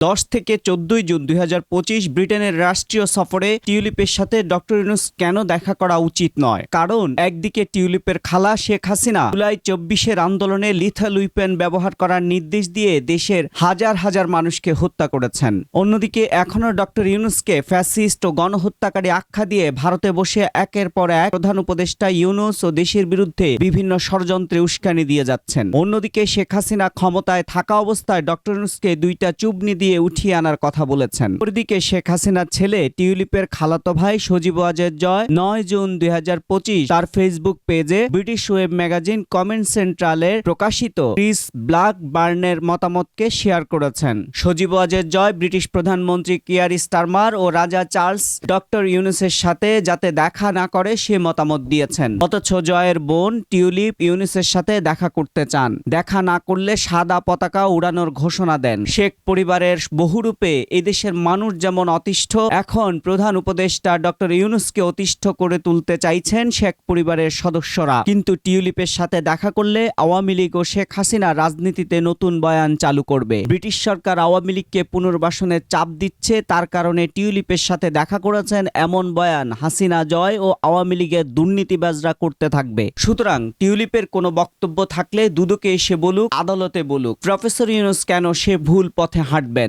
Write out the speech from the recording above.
10 থেকে 14 জুন 2025 ব্রিটেনের রাষ্ট্রীয় সফরে টিউলিপের সাথে ডক্টর ইউনূস কেন দেখা করা উচিত নয়? কারণ একদিকে টিউলিপের খালা শেখ হাসিনা জুলাই 24-এর আন্দোলনে লিথাল উইপেন ব্যবহার করার নির্দেশ দিয়ে দেশের হাজার হাজার মানুষকে হত্যা করেছেন। অন্যদিকে এখনও ডক্টর ইউনূসকে ফ্যাসিস্ট ও গণহত্যাকারী আখ্যা দিয়ে ভারতে বসে একের পর এক প্রধান উপদেষ্টা ইউনূস ও দেশের বিরুদ্ধে বিভিন্ন ষড়যন্ত্রে উস্কানি দিয়ে যাচ্ছেন। অন্যদিকে শেখ হাসিনা ক্ষমতায় থাকা অবস্থায় ডক্টর ইউনূসকে 2টা চুবনি দিয়ে উঠিয়ে আনার কথা বলেছেন। অন্যদিকে শেখ হাসিনার ছেলে টিউলিপের খালাতো ভাই সজীব ওয়াজেদ জয় 9 জুন 2025 তার ফেসবুক পেজে ব্রিটিশ ওয়েব ম্যাগাজিন কমেন্ট সেন্ট্রালের প্রকাশিত ক্রিস ব্ল্যাকবার্নের মতামতকে শেয়ার করেছেন। সজীব ওয়াজেদ জয় ব্রিটিশ প্রধানমন্ত্রী কিয়ার স্টারমার ও রাজা চার্লস ডক্টর ইউনূসের সাথে যাতে দেখা না করে সে মতামত দিয়েছেন। অথচ জয়ের বোন টিউলিপ ইউনূসের সাথে দেখা করতে চান। দেখা না করলে সাদা পতাকা উড়ানোর ঘোষণা দেন। শেখ পরিবারের বহুরূপে এদেশের মানুষ যেমন অতিষ্ঠ, এখন প্রধান উপদেষ্টা ডক্টর ইউনূসকে অতিষ্ঠ করে তুলতে চাইছেন শেখ পরিবারের সদস্যরা। কিন্তু টিউলিপের সাথে দেখা করলে আওয়ামী লীগ ও শেখ হাসিনা রাজনীতিতে নতুন বয়ান চালু করবে। ব্রিটিশ সরকার আওয়ামী লীগকে পুনর্বাসনের চাপ দিচ্ছে, তার কারণে টিউলিপের সাথে দেখা করেছেন এমন বয়ান হাসিনা জয় ও আওয়ামী লীগের দুর্নীতিবাজরা করতে থাকবে। সুতরাং টিউলিপের কোনো বক্তব্য থাকলে দুদকে এসে বলুক, আদালতে বলুক। প্রফেসর ইউনূস কেন সে ভুল পথে হাঁটবেন?